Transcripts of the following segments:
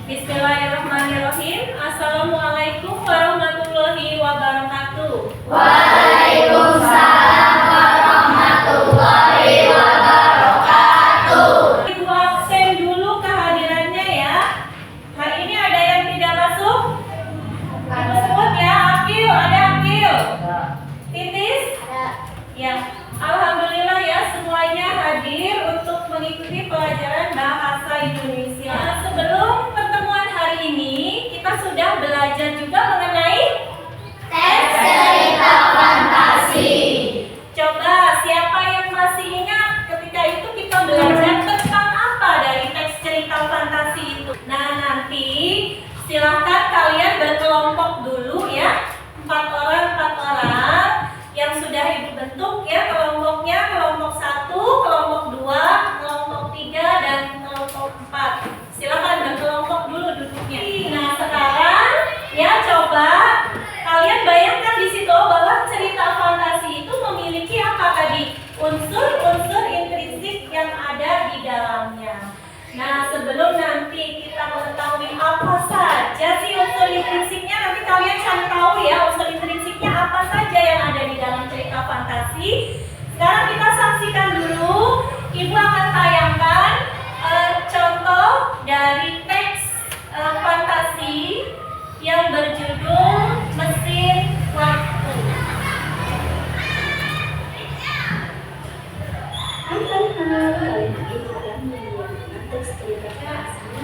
Bismillahirrahmanirrahim. Assalamualaikum warahmatullahi wabarakatuh. Waalaikumsalam warahmatullahi wabarakatuh. Ibu absen dulu kehadirannya ya. Hari ini ada yang tidak masuk? Ibu sebut ya. Akil, ada Akil? Titis? Ya. Alhamdulillah ya, semuanya hadir untuk mengikuti pelajaran bahasa Indonesia. Sebelum pertemuan hari ini, kita sudah belajar juga mengenai Teks cerita fantasi. Coba siapa yang masih ingat ketika itu kita belajar tentang apa dari teks cerita fantasi itu? Nah, nanti silahkan kalian berkelompok dulu ya. 4 orang yang sudah Ibu bentuk ya kelompoknya, kelompok 1, kelompok 2, kelompok 3 dan kelompok 4. Silakan berkelompok dulu duduknya. Nah, sekarang ya coba kalian bayangkan di situ bahwa cerita fantasi itu memiliki apa tadi? Unsur-unsur intrinsik yang ada di dalamnya. Nah, sebelum nanti kita mengetahui apa saja sih unsur intrinsiknya, nanti kalian cari tahu ya unsur intrinsiknya apa saja yang ada di dalam cerita fantasi. Sekarang kita saksikan dulu. Ibu akan tayangkan contoh dari teks fantasi yang berjudul Mesin Waktu.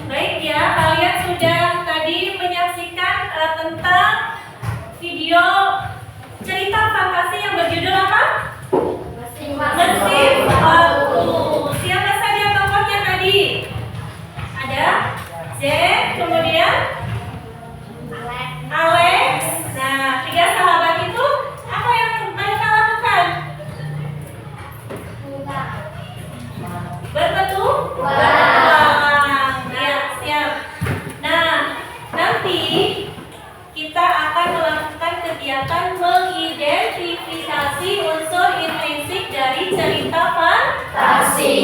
Baik ya, kalian sudah tadi menyaksikan tentang video cerita fantasi yang berjudul apa? Mesin Waktu. Siapa saja tokohnya tadi? Ada Z, kemudian Alex. Nah, 3 sahabat itu apa yang mereka lakukan? Berpetualang. Ya, siap. Nah, nanti kita akan melakukan kegiatan mengidentifikasi unsur intrinsik dari cerita fantasi.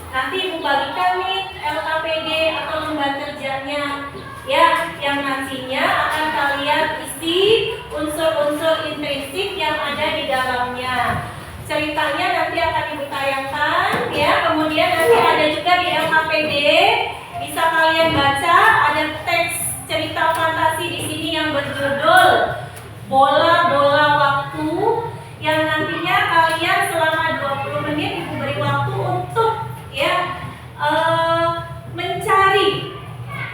Nanti Ibu bagikan nih LKPD atau lembar kerjanya ya, yang nantinya akan kalian isi unsur-unsur intrinsik yang ada di dalamnya. Ceritanya nanti akan Ibu tayangkan ya, kemudian nanti ada juga di LKPD bisa kalian baca, ada teks cerita fantasi di sini yang berjudul Bola-bola Waktu, yang nantinya kalian selama 20 menit Ibu beri waktu untuk ya mencari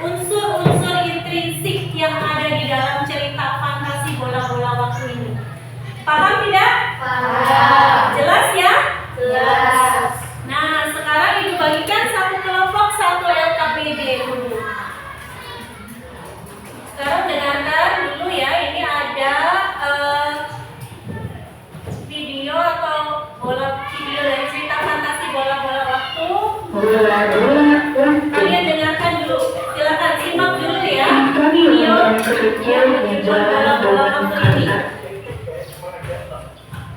unsur-unsur intrinsik yang ada di dalam cerita fantasi bola-bola waktu ini. Paham tidak? Paham. Jelas ya? Jelas. Nah, sekarang Ibu bagikan satu kelompok, satu LKPD dulu. Sekarang dengarkan dulu ya, ini ada video atau video dari cerita fantasi bola-bola waktu. Kalian dengarkan dulu, silakan simak dulu ya video yang berjudul bola-bola waktu ini.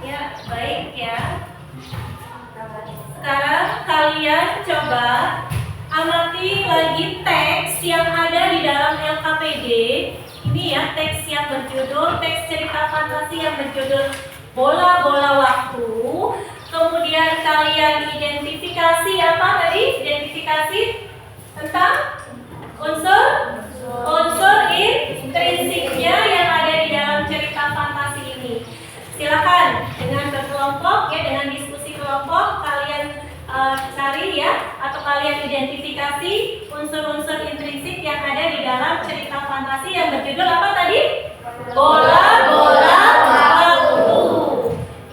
Ya, baik ya. Sekarang kalian coba amati lagi teks yang ada di dalam LKPD. Ini ya teks yang berjudul, teks cerita fantasi yang berjudul Bola-bola Waktu. Kemudian kalian identifikasi apa tadi? Identifikasi tentang unsur intrinsiknya yang ada di dalam cerita fantasi ini. Silakan dengan berkelompok ya, dengan diskusi kelompok kalian cari ya, atau kalian identifikasi unsur-unsur intrinsik yang ada di dalam cerita fantasi yang berjudul apa tadi? Bola-bola waktu.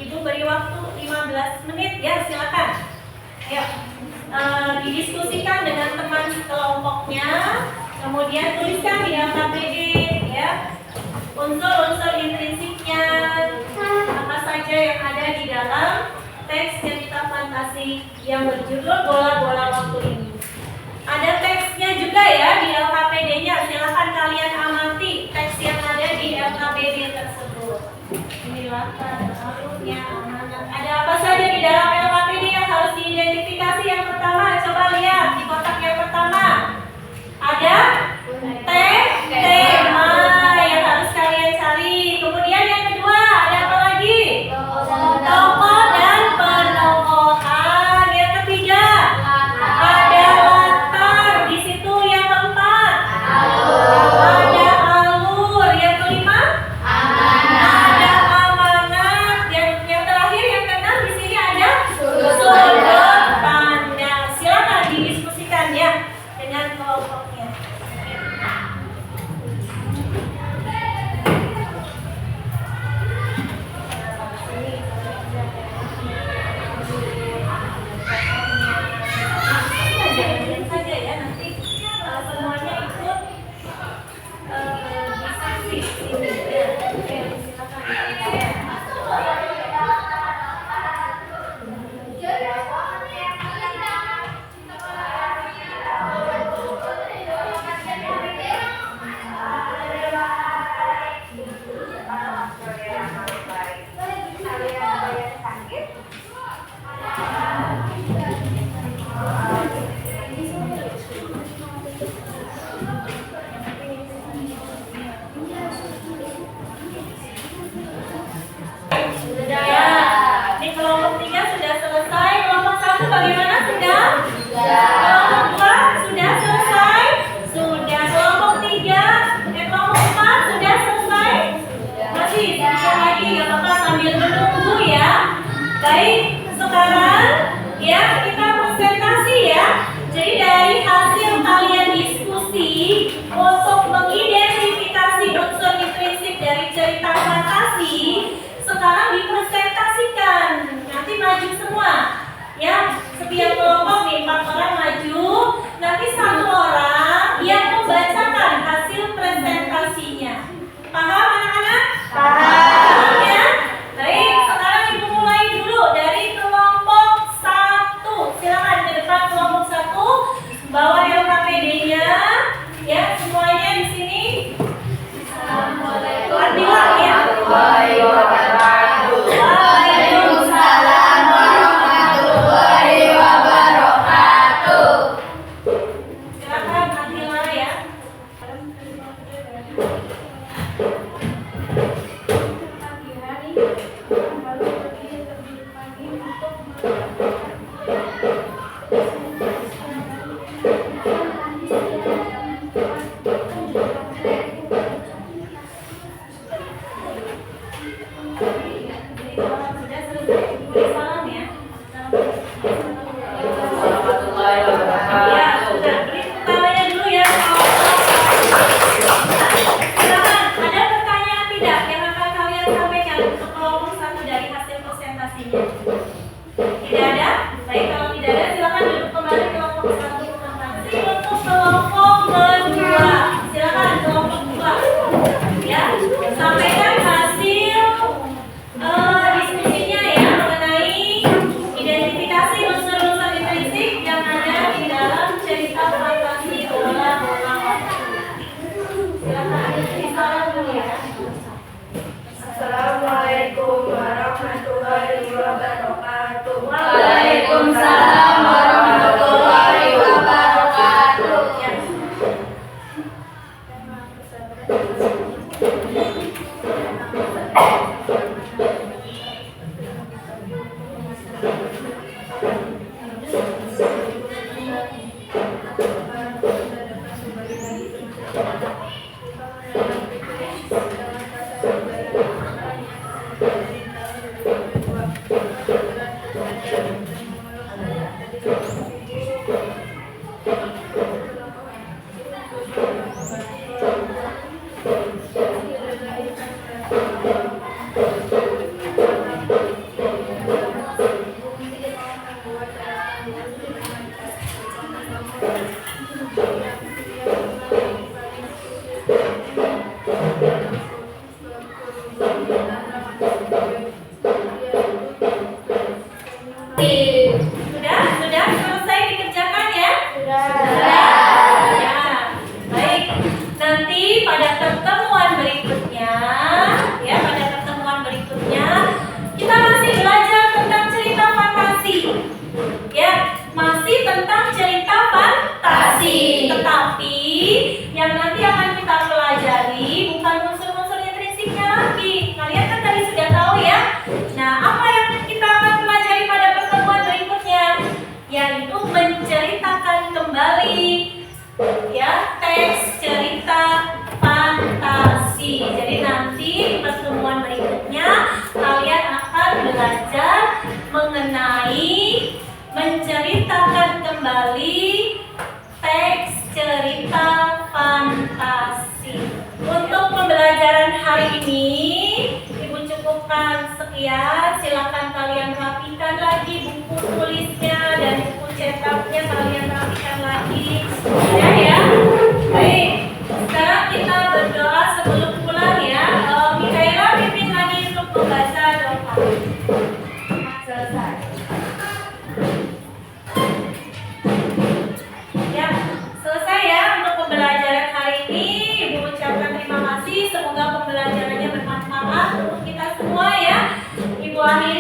Ibu beri waktu 15 menit ya, silakan. Ayo, didiskusikan dengan teman kelompoknya, kemudian tuliskan di LKPD ya unsur-unsur intrinsiknya apa saja yang ada di dalam teks cerita fantasi yang berjudul Bola-bola Waktu ini. Ada teksnya juga ya di LKPD-nya. Silakan kalian amati teks yang ada di LKPD tersebut. Inilah alurnya amanat. Ada apa saja di dalam LKPD yang harus diidentifikasi? Yang pertama, coba lihat di kotak yang pertama. Ada Jadi dari hasil kalian diskusi untuk mengidentifikasi unsur intrinsik dari cerita fantasi, sekarang dipresentasikan. Nanti maju semua, ya. Setiap kelompok nih 4 orang maju. Nanti 1 orang yang membacakan hasil presentasinya. Paham anak-anak? Paham ya? Baik, sekarang ibu mulai dulu dari kelompok 1. Silakan ke depan kelompok 1. Bawa LKPD-nya. Ya, semuanya di sini. Assalamualaikum warahmatullahi wabarakatuh. Waalaikumsalam warahmatullahi wabarakatuh. Silakan Adila ya. Sudah selesai. Beri salam ya. Warahmatullahi Ya, wabarakatuh. sudah. Beri pertanyaannya dulu ya. Silakan, ada pertanyaan tidak yang akan kalian sampaikan untuk kelompok 1 dari hasil presentasinya? Tidak ada? Baik, kalau tidak ada silakan duduk kembali kelompok 1. Masih untuk kelompok kedua. Silakan kelompok 2. Ya, sampaikan hasil diskusinya ya mengenai identifikasi unsur-unsur intrinsik yang ada di dalam cerita fantasi bola bola. Silakan, salam dulu ya. Assalamualaikum warahmatullahi wabarakatuh. Waalaikumsalam warahmatullahi wabarakatuh. Ya. Sudah selesai dikerjakan ya? Ya, baik. Nanti pada pertemuan berikutnya, kita masih belajar tentang cerita fantasi. Ya, masih tentang cerita fantasi. Tetapi yang nanti akan kita pelajari bukan unsur-unsur intrinsiknya lagi. Kalian kan tadi sudah tahu ya. Nah, apa yang kita akan pelajari pada pertemuan berikutnya? Yaitu menceritakan kembali ya teks cerita fantasi. Jadi nanti di pertemuan berikutnya kalian akan belajar mengenai menceritakan kembali teks cerita fantasi. Untuk pembelajaran hari ini Ibu cukupkan sekian. Silakan kalian rapikan lagi buku tulisnya dan buku cetaknya, kalian rapikan lagi. Ya. Baik, sekarang kita berdoa sebelum pulang ya. Mikaela pimpin lagi untuk membaca doa. Selesai. Ya, selesai ya untuk pembelajaran hari ini. Ibu ucapkan terima kasih. Semoga pembelajarannya bermanfaat untuk kita semua ya. Ibu akhiri